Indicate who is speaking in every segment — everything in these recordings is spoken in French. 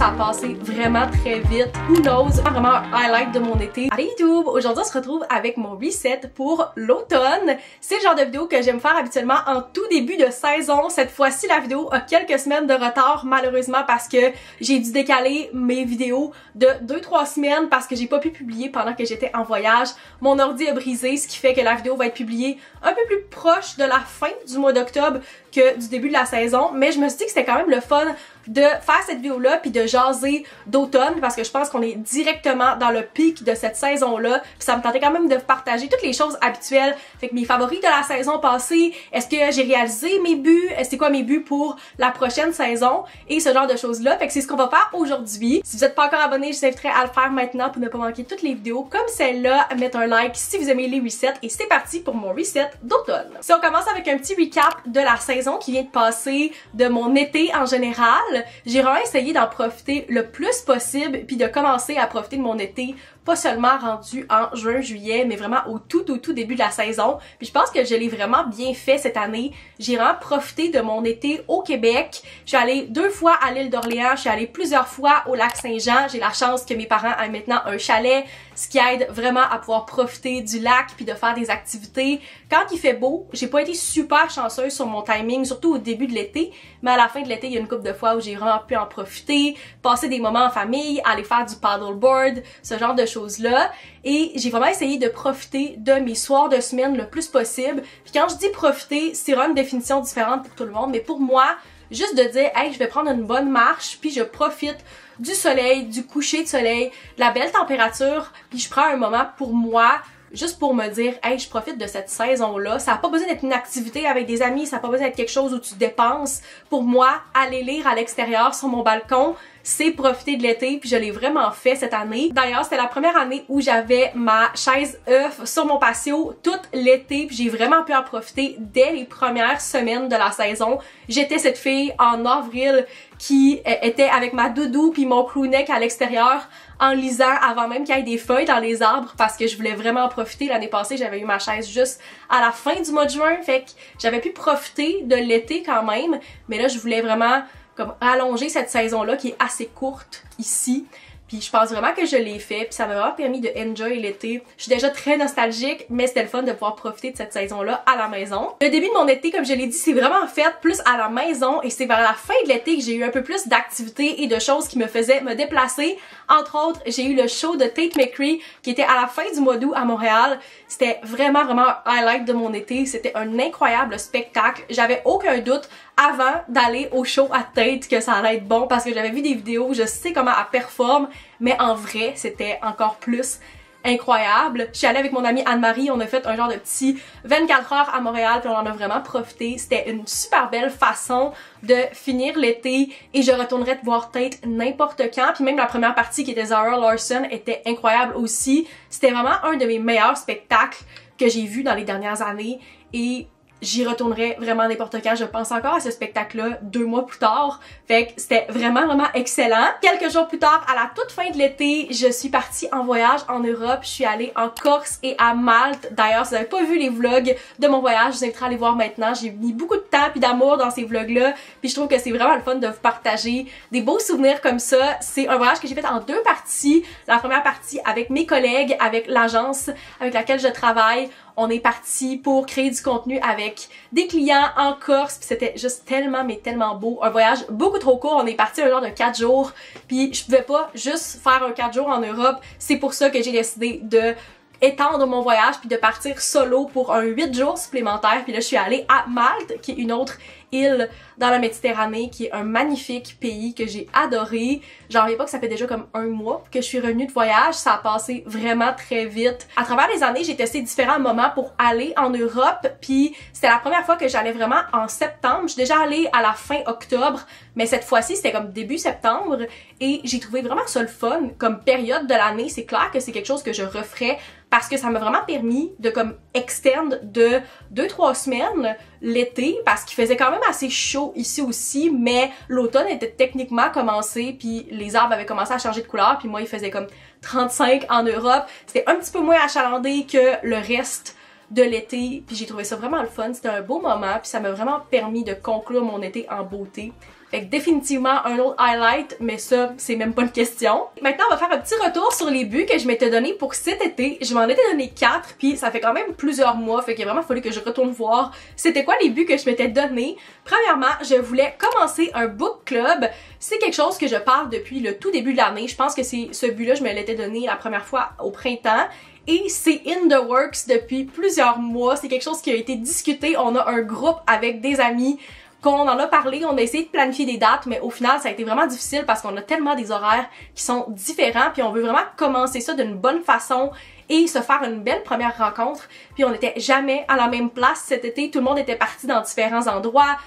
Speaker 1: ça a passé vraiment très vite. Who knows? Vraiment un highlight de mon été. Allez YouTube! Aujourd'hui on se retrouve avec mon reset pour l'automne. C'est le genre de vidéo que j'aime faire habituellement en tout début de saison. Cette fois-ci la vidéo a quelques semaines de retard malheureusement parce que j'ai dû décaler mes vidéos de 2-3 semaines parce que j'ai pas pu publier pendant que j'étais en voyage. Mon ordi a brisé, ce qui fait que la vidéo va être publiée un peu plus proche de la fin du mois d'octobre que du début de la saison, mais je me suis dit que c'était quand même le fun de faire cette vidéo-là puis de jaser d'automne parce que je pense qu'on est directement dans le pic de cette saison-là puis ça me tentait quand même de partager toutes les choses habituelles. Fait que mes favoris de la saison passée, est-ce que j'ai réalisé mes buts, c'est quoi mes buts pour la prochaine saison et ce genre de choses-là. Fait que c'est ce qu'on va faire aujourd'hui. Si vous n'êtes pas encore abonné, je vous inviterai à le faire maintenant pour ne pas manquer toutes les vidéos comme celle-là. Mettre un like si vous aimez les resets et c'est parti pour mon reset d'automne. Si on commence avec un petit recap de la saison qui vient de passer, de mon été en général, j'ai vraiment essayé d'en profiter le plus possible puis de commencer à profiter de mon été, pas seulement rendu en juin, juillet, mais vraiment au tout début de la saison. Puis je pense que je l'ai vraiment bien fait cette année. J'ai vraiment profité de mon été au Québec. Je suis allée 2 fois à l'île d'Orléans, je suis allée plusieurs fois au lac Saint-Jean. J'ai la chance que mes parents aient maintenant un chalet, ce qui aide vraiment à pouvoir profiter du lac puis de faire des activités. Quand il fait beau, j'ai pas été super chanceuse sur mon timing, surtout au début de l'été, mais à la fin de l'été, il y a une couple de fois où j'ai vraiment pu en profiter, passer des moments en famille, aller faire du paddleboard, ce genre de choses-là. Et j'ai vraiment essayé de profiter de mes soirs de semaine le plus possible. Puis quand je dis profiter, c'est vraiment une définition différente pour tout le monde, mais pour moi, juste de dire, hey, je vais prendre une bonne marche, puis je profite du soleil, du coucher de soleil, de la belle température, puis je prends un moment pour moi, juste pour me dire, hey, je profite de cette saison-là. Ça n'a pas besoin d'être une activité avec des amis, ça n'a pas besoin d'être quelque chose où tu dépenses. Pour moi, aller lire à l'extérieur sur mon balcon, c'est profiter de l'été, puis je l'ai vraiment fait cette année. D'ailleurs, c'était la première année où j'avais ma chaise œuf sur mon patio tout l'été, puis j'ai vraiment pu en profiter dès les premières semaines de la saison. J'étais cette fille en avril qui était avec ma doudou puis mon crewneck à l'extérieur en lisant avant même qu'il y ait des feuilles dans les arbres parce que je voulais vraiment en profiter. L'année passée, j'avais eu ma chaise juste à la fin du mois de juin, fait que j'avais pu profiter de l'été quand même, mais là, je voulais vraiment comme allonger cette saison-là qui est assez courte ici. Puis je pense vraiment que je l'ai fait, puis ça m'a vraiment permis de enjoy l'été. Je suis déjà très nostalgique, mais c'était le fun de pouvoir profiter de cette saison-là à la maison. Le début de mon été, comme je l'ai dit, c'est vraiment fait plus à la maison et c'est vers la fin de l'été que j'ai eu un peu plus d'activités et de choses qui me faisaient me déplacer. Entre autres, j'ai eu le show de Tate McRae qui était à la fin du mois d'août à Montréal. C'était vraiment un highlight de mon été. C'était un incroyable spectacle. J'avais aucun doute avant d'aller au show à Tate que ça allait être bon parce que j'avais vu des vidéos, je sais comment elle performe, mais en vrai, c'était encore plus incroyable. Je suis allée avec mon amie Anne-Marie, on a fait un genre de petit 24 heures à Montréal puis on en a vraiment profité. C'était une super belle façon de finir l'été et je retournerais te voir Tate n'importe quand. Puis même la première partie qui était Zara Larsson était incroyable aussi. C'était vraiment un de mes meilleurs spectacles que j'ai vu dans les dernières années et j'y retournerai vraiment n'importe quand. Je pense encore à ce spectacle-là 2 mois plus tard. Fait que c'était vraiment excellent. Quelques jours plus tard, à la toute fin de l'été, je suis partie en voyage en Europe. Je suis allée en Corse et à Malte. D'ailleurs, si vous n'avez pas vu les vlogs de mon voyage, je vous inviterai à aller voir maintenant. J'ai mis beaucoup de temps et d'amour dans ces vlogs-là. Puis je trouve que c'est vraiment le fun de vous partager des beaux souvenirs comme ça. C'est un voyage que j'ai fait en 2 parties. La première partie avec mes collègues, avec l'agence avec laquelle je travaille. On est parti pour créer du contenu avec des clients en Corse, puis c'était juste tellement beau. Un voyage beaucoup trop court, on est parti un genre de 4 jours, puis je pouvais pas juste faire un 4 jours en Europe. C'est pour ça que j'ai décidé de étendre mon voyage puis de partir solo pour un 8 jours supplémentaire. Puis là, je suis allée à Malte, qui est une autre île dans la Méditerranée, qui est un magnifique pays que j'ai adoré. J'en reviens pas que ça fait déjà comme 1 mois que je suis revenue de voyage. Ça a passé vraiment très vite. À travers les années, j'ai testé différents moments pour aller en Europe, puis c'était la première fois que j'allais vraiment en septembre. Je suis déjà allée à la fin octobre, mais cette fois-ci, c'était comme début septembre, et j'ai trouvé vraiment ça le fun comme période de l'année. C'est clair que c'est quelque chose que je referais parce que ça m'a vraiment permis de comme extendre de 2-3 semaines l'été, parce qu'il faisait quand même assez chaud ici aussi, mais l'automne était techniquement commencé, puis les arbres avaient commencé à changer de couleur, puis moi il faisait comme 35 en Europe. C'était un petit peu moins achalandé que le reste de l'été, puis j'ai trouvé ça vraiment le fun. C'était un beau moment, puis ça m'a vraiment permis de conclure mon été en beauté. Fait que définitivement un autre highlight, mais ça, c'est même pas une question. Maintenant, on va faire un petit retour sur les buts que je m'étais donné pour cet été. Je m'en étais donné 4, puis ça fait quand même plusieurs mois, fait qu'il a vraiment fallu que je retourne voir c'était quoi les buts que je m'étais donné. Premièrement, je voulais commencer un book club. C'est quelque chose que je parle depuis le tout début de l'année. Je pense que c'est ce but-là, je me l'étais donné la première fois au printemps. Et c'est in the works depuis plusieurs mois. C'est quelque chose qui a été discuté. On a un groupe avec des amis qu'on en a parlé, on a essayé de planifier des dates, mais au final, ça a été vraiment difficile parce qu'on a tellement des horaires qui sont différents, puis on veut vraiment commencer ça d'une bonne façon et se faire une belle première rencontre. Puis on n'était jamais à la même place cet été, tout le monde était parti dans différents endroits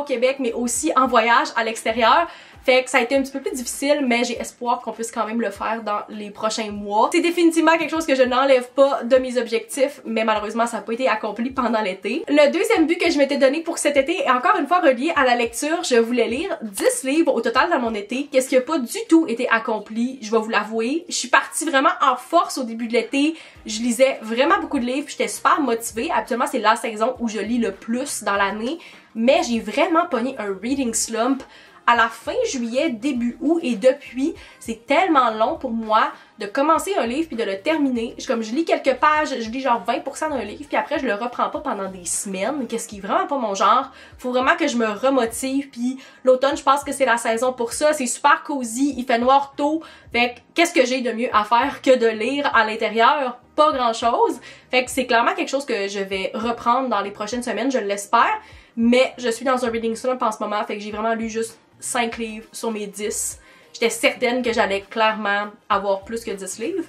Speaker 1: au Québec, mais aussi en voyage à l'extérieur. Fait que ça a été un petit peu plus difficile, mais j'ai espoir qu'on puisse quand même le faire dans les prochains mois. C'est définitivement quelque chose que je n'enlève pas de mes objectifs, mais malheureusement ça n'a pas été accompli pendant l'été. Le deuxième but que je m'étais donné pour cet été est encore une fois relié à la lecture. Je voulais lire 10 livres au total dans mon été, qu'est-ce qui n'a pas du tout été accompli, je vais vous l'avouer. Je suis partie vraiment en force au début de l'été, je lisais vraiment beaucoup de livres, j'étais super motivée. Habituellement c'est la saison où je lis le plus dans l'année, mais j'ai vraiment pogné un reading slump à la fin juillet, début août, et depuis, c'est tellement long pour moi de commencer un livre puis de le terminer. Je lis quelques pages, je lis genre 20% d'un livre, puis après je le reprends pas pendant des semaines, qu'est-ce qui est vraiment pas mon genre. Faut vraiment que je me remotive, puis l'automne, je pense que c'est la saison pour ça. C'est super cosy, il fait noir tôt, fait que qu'est-ce que j'ai de mieux à faire que de lire à l'intérieur? Pas grand chose. Fait que c'est clairement quelque chose que je vais reprendre dans les prochaines semaines, je l'espère, mais je suis dans un reading slump en ce moment, fait que j'ai vraiment lu juste 5 livres sur mes 10. J'étais certaine que j'allais clairement avoir plus que 10 livres.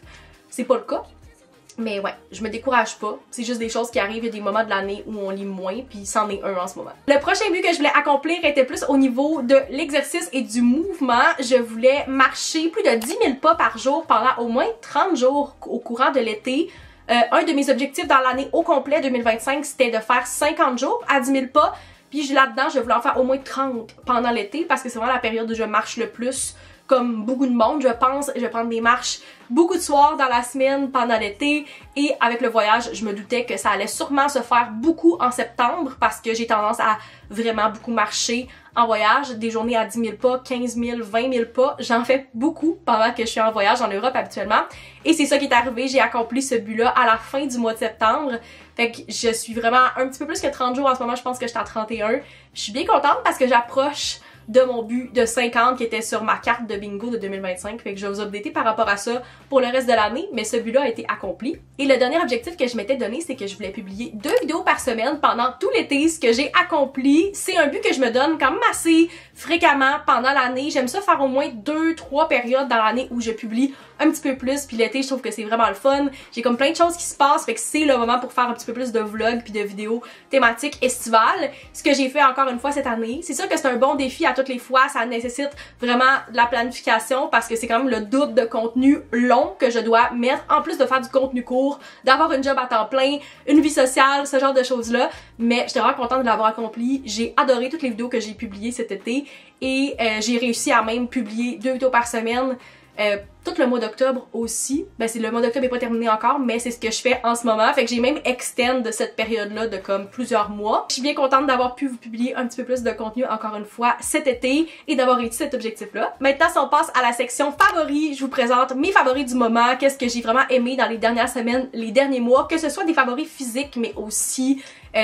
Speaker 1: C'est pas le cas. Mais ouais, je me décourage pas. C'est juste des choses qui arrivent, il y a des moments de l'année où on lit moins, puis c'en est un en ce moment. Le prochain but que je voulais accomplir était plus au niveau de l'exercice et du mouvement. Je voulais marcher plus de 10 000 pas par jour pendant au moins 30 jours au courant de l'été. Un de mes objectifs dans l'année au complet 2025, c'était de faire 50 jours à 10 000 pas. Puis là-dedans, je voulais en faire au moins 30 pendant l'été parce que c'est vraiment la période où je marche le plus. Comme beaucoup de monde, je pense, je vais prendre des marches beaucoup de soirs dans la semaine pendant l'été, et avec le voyage, je me doutais que ça allait sûrement se faire beaucoup en septembre parce que j'ai tendance à vraiment beaucoup marcher en voyage, des journées à 10 000 pas, 15 000, 20 000 pas, j'en fais beaucoup pendant que je suis en voyage en Europe habituellement, et c'est ça qui est arrivé, j'ai accompli ce but-là à la fin du mois de septembre, fait que je suis vraiment un petit peu plus que 30 jours en ce moment, je pense que j'étais à 31, je suis bien contente parce que j'approche de mon but de 50 qui était sur ma carte de bingo de 2025, fait que je vais vous updater par rapport à ça pour le reste de l'année, mais ce but-là a été accompli. Et le dernier objectif que je m'étais donné, c'est que je voulais publier 2 vidéos par semaine pendant tout l'été, ce que j'ai accompli. C'est un but que je me donne quand même assez fréquemment pendant l'année. J'aime ça faire au moins 2-3 périodes dans l'année où je publie un petit peu plus, puis l'été je trouve que c'est vraiment le fun. J'ai comme plein de choses qui se passent, fait que c'est le moment pour faire un petit peu plus de vlogs puis de vidéos thématiques estivales. Ce que j'ai fait encore une fois cette année, c'est sûr que c'est un bon défi à toutes les fois, ça nécessite vraiment de la planification parce que c'est quand même le double de contenu long que je dois mettre, en plus de faire du contenu court, d'avoir une job à temps plein, une vie sociale, ce genre de choses-là. Mais j'étais vraiment contente de l'avoir accompli. J'ai adoré toutes les vidéos que j'ai publiées cet été et j'ai réussi à même publier 2 vidéos par semaine. Tout le mois d'octobre aussi. Ben le mois d'octobre n'est pas terminé encore, mais c'est ce que je fais en ce moment. Fait que j'ai même extend de cette période-là de comme plusieurs mois. Je suis bien contente d'avoir pu vous publier un petit peu plus de contenu encore une fois cet été et d'avoir réussi cet objectif-là. Maintenant, si on passe à la section favoris, je vous présente mes favoris du moment, qu'est-ce que j'ai vraiment aimé dans les dernières semaines, les derniers mois, que ce soit des favoris physiques, mais aussi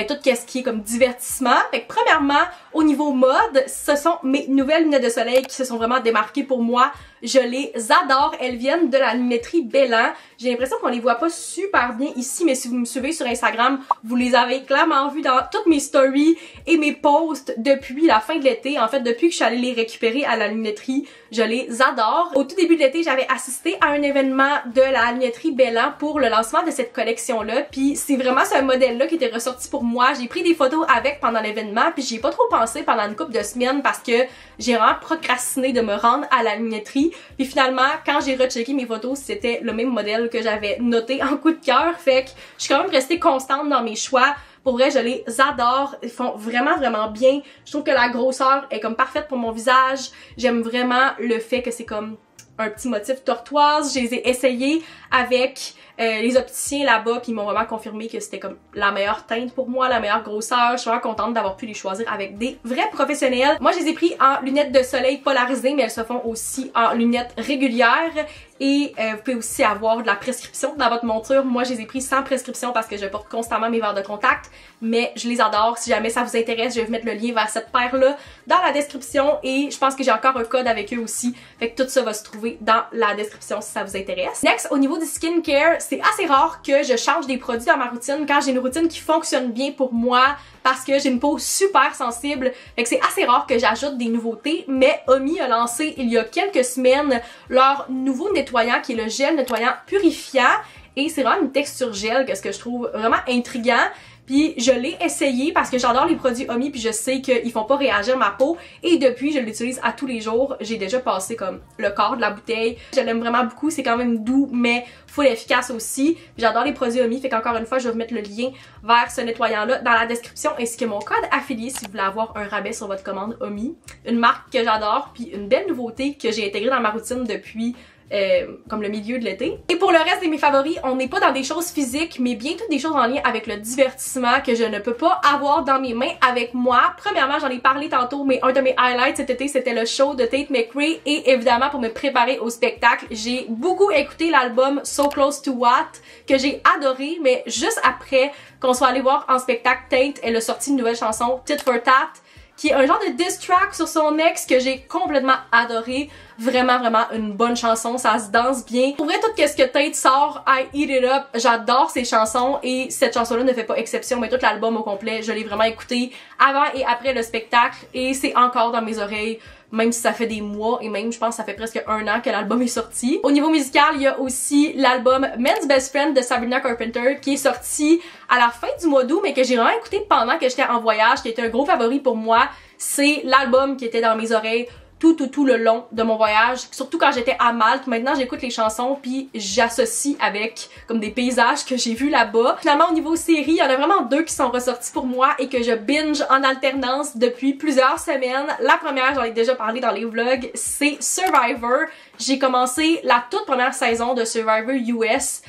Speaker 1: tout ce qui est comme divertissement. Fait que premièrement, au niveau mode, ce sont mes nouvelles lunettes de soleil qui se sont vraiment démarquées pour moi. Je les adore. Elles viennent de la lunetterie Bellan. J'ai l'impression qu'on les voit pas super bien ici, mais si vous me suivez sur Instagram, vous les avez clairement vues dans toutes mes stories et mes posts depuis la fin de l'été. En fait, depuis que je suis allée les récupérer à la lunetterie, je les adore. Au tout début de l'été, j'avais assisté à un événement de la lunetterie Bellan pour le lancement de cette collection-là. Puis c'est vraiment ce modèle-là qui était ressorti pour moi. J'ai pris des photos avec pendant l'événement, puis j'y ai pas trop pensé pendant une couple de semaines parce que j'ai vraiment procrastiné de me rendre à la lunetterie. Puis finalement, quand j'ai rechecké mes photos, c'était le même modèle que j'avais noté en coup de cœur. Fait que je suis quand même restée constante dans mes choix. Pour vrai, je les adore. Ils font vraiment, vraiment bien. Je trouve que la grosseur est comme parfaite pour mon visage. J'aime vraiment le fait que c'est comme un petit motif tortoise. Je les ai essayés avec les opticiens là-bas, puis ils m'ont vraiment confirmé que c'était comme la meilleure teinte pour moi, la meilleure grosseur. Je suis vraiment contente d'avoir pu les choisir avec des vrais professionnels. Moi, je les ai pris en lunettes de soleil polarisées, mais elles se font aussi en lunettes régulières. Et vous pouvez aussi avoir de la prescription dans votre monture. Moi, je les ai pris sans prescription parce que je porte constamment mes verres de contact, mais je les adore. Si jamais ça vous intéresse, je vais vous mettre le lien vers cette paire-là dans la description et je pense que j'ai encore un code avec eux aussi. Fait que tout ça va se trouver dans la description si ça vous intéresse. Next, au niveau du skincare, c'est assez rare que je change des produits dans ma routine quand j'ai une routine qui fonctionne bien pour moi parce que j'ai une peau super sensible. Fait que c'est assez rare que j'ajoute des nouveautés, mais Omi a lancé il y a quelques semaines leur nouveau nettoyant qui est le gel nettoyant purifiant et c'est vraiment une texture gel que ce que je trouve vraiment intriguant. Puis je l'ai essayé parce que j'adore les produits Omi puis je sais qu'ils font pas réagir ma peau et depuis je l'utilise à tous les jours. J'ai déjà passé comme le quart de la bouteille. Je l'aime vraiment beaucoup, c'est quand même doux mais full efficace aussi. J'adore les produits Omi, fait qu'encore une fois je vais vous mettre le lien vers ce nettoyant là dans la description ainsi que mon code affilié si vous voulez avoir un rabais sur votre commande Omi. Une marque que j'adore puis une belle nouveauté que j'ai intégrée dans ma routine depuis comme le milieu de l'été. Et pour le reste de mes favoris, on n'est pas dans des choses physiques, mais bien toutes des choses en lien avec le divertissement que je ne peux pas avoir dans mes mains avec moi. Premièrement, j'en ai parlé tantôt, mais un de mes highlights cet été, c'était le show de Tate McRae et évidemment pour me préparer au spectacle, j'ai beaucoup écouté l'album So Close to What que j'ai adoré, mais juste après qu'on soit allé voir en spectacle, Tate, elle a sorti une nouvelle chanson, Tit for Tat, qui est un genre de diss track sur son ex que j'ai complètement adoré. Vraiment, vraiment une bonne chanson, ça se danse bien. Pour vrai, tout ce que Tate sort, I Eat It Up, j'adore ses chansons et cette chanson-là ne fait pas exception, mais tout l'album au complet, je l'ai vraiment écouté avant et après le spectacle et c'est encore dans mes oreilles. Même si ça fait des mois et même je pense que ça fait presque 1 an que l'album est sorti. Au niveau musical, il y a aussi l'album Men's Best Friend de Sabrina Carpenter qui est sorti à la fin du mois d'août mais que j'ai vraiment écouté pendant que j'étais en voyage, qui était un gros favori pour moi. C'est l'album qui était dans mes oreilles tout le long de mon voyage, surtout quand j'étais à Malte. Maintenant j'écoute les chansons puis j'associe avec comme des paysages que j'ai vus là-bas. Finalement au niveau série, il y en a vraiment 2 qui sont ressortis pour moi et que je binge en alternance depuis plusieurs semaines. La première, j'en ai déjà parlé dans les vlogs, c'est Survivor. J'ai commencé la toute première saison de Survivor US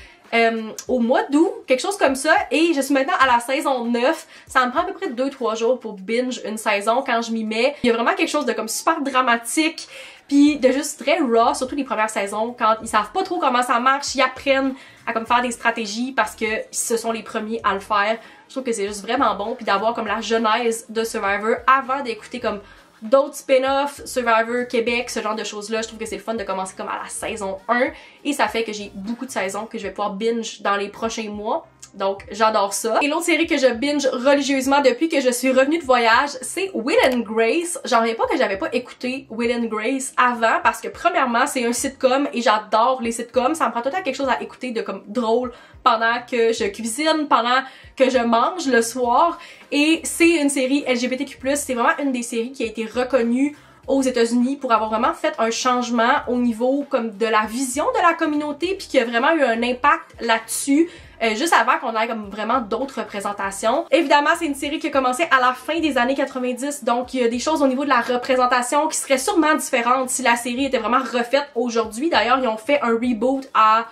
Speaker 1: au mois d'août, quelque chose comme ça, et je suis maintenant à la saison 9. Ça me prend à peu près 2-3 jours pour binge une saison quand je m'y mets. Il y a vraiment quelque chose de comme super dramatique, puis de juste très raw, surtout les premières saisons, quand ils savent pas trop comment ça marche, ils apprennent à comme faire des stratégies parce que ce sont les premiers à le faire. Je trouve que c'est juste vraiment bon, puis d'avoir comme la genèse de Survivor avant d'écouter comme d'autres spin-offs, Survivor Québec, ce genre de choses-là. Je trouve que c'est le fun de commencer comme à la saison 1 et ça fait que j'ai beaucoup de saisons que je vais pouvoir binge dans les prochains mois. Donc j'adore ça. Et l'autre série que je binge religieusement depuis que je suis revenue de voyage, c'est Will and Grace. J'en reviens pas que j'avais pas écouté Will and Grace avant parce que premièrement c'est un sitcom et j'adore les sitcoms. Ça me prend tout le temps quelque chose à écouter de comme drôle pendant que je cuisine, pendant que je mange le soir. Et c'est une série LGBTQ+, c'est vraiment une des séries qui a été reconnue aux États-Unis pour avoir vraiment fait un changement au niveau comme de la vision de la communauté puis qui a vraiment eu un impact là-dessus. Juste avant qu'on ait comme vraiment d'autres représentations. Évidemment, c'est une série qui a commencé à la fin des années 90, donc il y a des choses au niveau de la représentation qui seraient sûrement différentes si la série était vraiment refaite aujourd'hui. D'ailleurs, ils ont fait un reboot à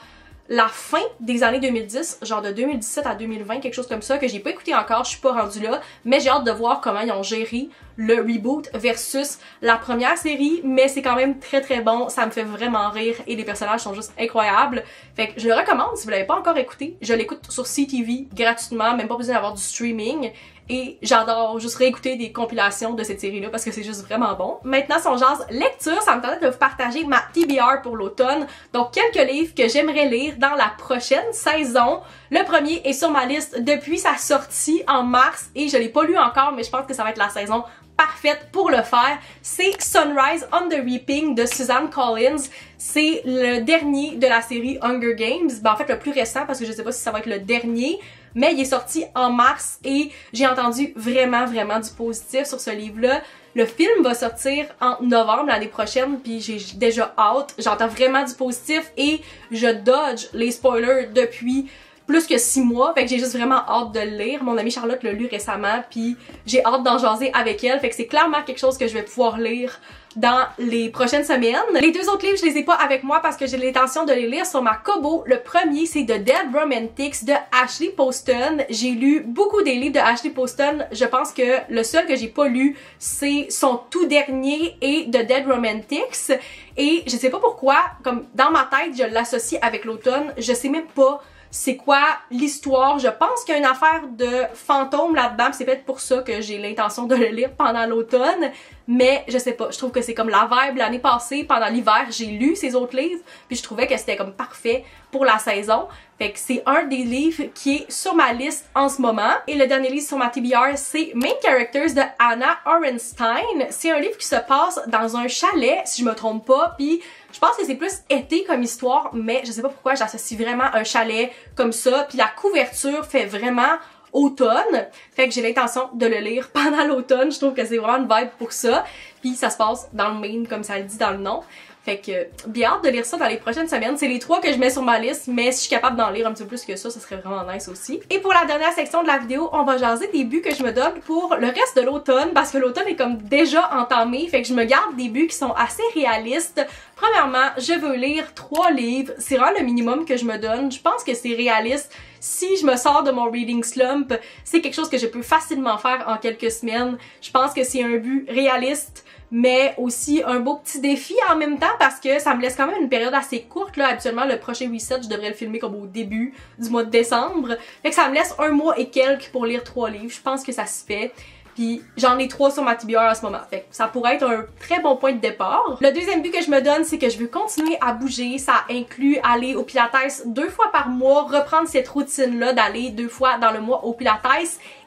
Speaker 1: la fin des années 2010, genre de 2017 à 2020, quelque chose comme ça, que j'ai pas écouté encore, je suis pas rendue là, mais j'ai hâte de voir comment ils ont géré le reboot versus la première série, mais c'est quand même très bon, ça me fait vraiment rire et les personnages sont juste incroyables. Fait que je le recommande si vous l'avez pas encore écouté, je l'écoute sur CTV gratuitement, même pas besoin d'avoir du streaming. Et j'adore juste réécouter des compilations de cette série-là parce que c'est juste vraiment bon. Maintenant, si on jase lecture, ça me permet de vous partager ma TBR pour l'automne. Donc, quelques livres que j'aimerais lire dans la prochaine saison. Le premier est sur ma liste depuis sa sortie en mars et je l'ai pas lu encore, mais je pense que ça va être la saison parfaite pour le faire. C'est Sunrise on the Reaping de Suzanne Collins. C'est le dernier de la série Hunger Games. Ben, en fait, le plus récent parce que je sais pas si ça va être le dernier. Mais il est sorti en mars et j'ai entendu vraiment du positif sur ce livre-là. Le film va sortir en novembre l'année prochaine puis j'ai déjà hâte. J'entends vraiment du positif et je dodge les spoilers depuis plus que 6 mois, fait que j'ai juste vraiment hâte de le lire. Mon amie Charlotte l'a lu récemment, puis j'ai hâte d'en jaser avec elle, fait que c'est clairement quelque chose que je vais pouvoir lire dans les prochaines semaines. Les deux autres livres, je les ai pas avec moi parce que j'ai l'intention de les lire sur ma Kobo. Le premier, c'est The Dead Romantics de Ashley Poston. J'ai lu beaucoup des livres de Ashley Poston. Je pense que le seul que j'ai pas lu, c'est son tout dernier et The Dead Romantics. Et je sais pas pourquoi, comme dans ma tête, je l'associe avec l'automne. Je sais même pas c'est quoi l'histoire. Je pense qu'il y a une affaire de fantôme là-dedans, c'est peut-être pour ça que j'ai l'intention de le lire pendant l'automne, mais je sais pas, je trouve que c'est comme la vibe. L'année passée, pendant l'hiver, j'ai lu ces autres livres, puis je trouvais que c'était comme parfait pour la saison. Fait que c'est un des livres qui est sur ma liste en ce moment. Et le dernier livre sur ma TBR, c'est Main Characters de Hannah Orenstein. C'est un livre qui se passe dans un chalet, si je me trompe pas, puis je pense que c'est plus été comme histoire, mais je sais pas pourquoi j'associe vraiment un chalet comme ça, puis la couverture fait vraiment automne, fait que j'ai l'intention de le lire pendant l'automne. Je trouve que c'est vraiment une vibe pour ça, puis ça se passe dans le Maine comme ça le dit dans le nom. Fait que bien hâte de lire ça dans les prochaines semaines. C'est les 3 que je mets sur ma liste, mais si je suis capable d'en lire un petit peu plus que ça serait vraiment nice aussi. Et pour la dernière section de la vidéo, on va jaser des buts que je me donne pour le reste de l'automne, parce que l'automne est comme déjà entamé, fait que je me garde des buts qui sont assez réalistes. Premièrement, je veux lire 3 livres, c'est vraiment le minimum que je me donne. Je pense que c'est réaliste. Si je me sors de mon reading slump, c'est quelque chose que je peux facilement faire en quelques semaines. Je pense que c'est un but réaliste, mais aussi un beau petit défi en même temps parce que ça me laisse quand même une période assez courte. Là, habituellement, le prochain reset, je devrais le filmer comme au début du mois de décembre. Fait que ça me laisse 1 mois et quelques pour lire 3 livres. Je pense que ça se fait. Puis j'en ai 3 sur ma TBR en ce moment. Fait que ça pourrait être un très bon point de départ. Le deuxième but que je me donne, c'est que je veux continuer à bouger. Ça inclut aller au Pilates 2 fois par mois, reprendre cette routine-là d'aller 2 fois dans le mois au Pilates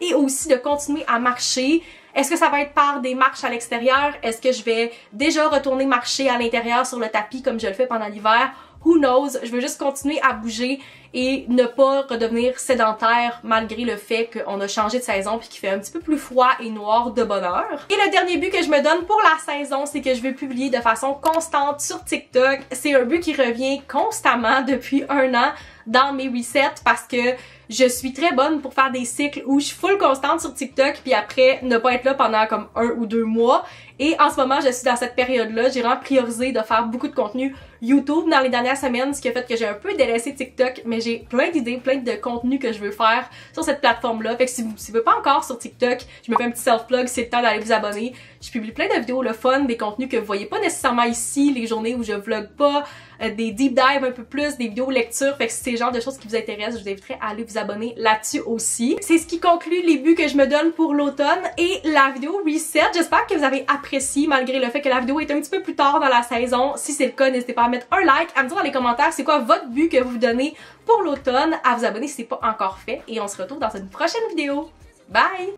Speaker 1: et aussi de continuer à marcher. Est-ce que ça va être par des marches à l'extérieur? Est-ce que je vais déjà retourner marcher à l'intérieur sur le tapis comme je le fais pendant l'hiver? Who knows? Je veux juste continuer à bouger et ne pas redevenir sédentaire malgré le fait qu'on a changé de saison puis qu'il fait un petit peu plus froid et noir de bonne heure. Et le dernier but que je me donne pour la saison, c'est que je veux publier de façon constante sur TikTok. C'est un but qui revient constamment depuis 1 an dans mes resets parce que je suis très bonne pour faire des cycles où je suis full constante sur TikTok puis après ne pas être là pendant comme 1 ou 2 mois. Et en ce moment, je suis dans cette période-là. J'ai vraiment priorisé de faire beaucoup de contenu YouTube dans les dernières semaines, ce qui a fait que j'ai un peu délaissé TikTok, mais j'ai plein d'idées, plein de contenus que je veux faire sur cette plateforme-là. Fait que si vous ne suivez pas encore sur TikTok, je me fais un petit self-plug, c'est le temps d'aller vous abonner. Je publie plein de vidéos le fun, des contenus que vous voyez pas nécessairement ici, les journées où je vlog pas, des deep dives un peu plus, des vidéos lecture. Fait que si c'est le genre de choses qui vous intéressent, je vous inviterai à aller vous abonner là-dessus aussi. C'est ce qui conclut les buts que je me donne pour l'automne et la vidéo reset. J'espère que vous avez apprécié malgré le fait que la vidéo est un petit peu plus tard dans la saison. Si c'est le cas, n'hésitez pas à mettre un like, à me dire dans les commentaires c'est quoi votre but que vous donnez pour l'automne, à vous abonner si c'est pas encore fait et on se retrouve dans une prochaine vidéo. Bye!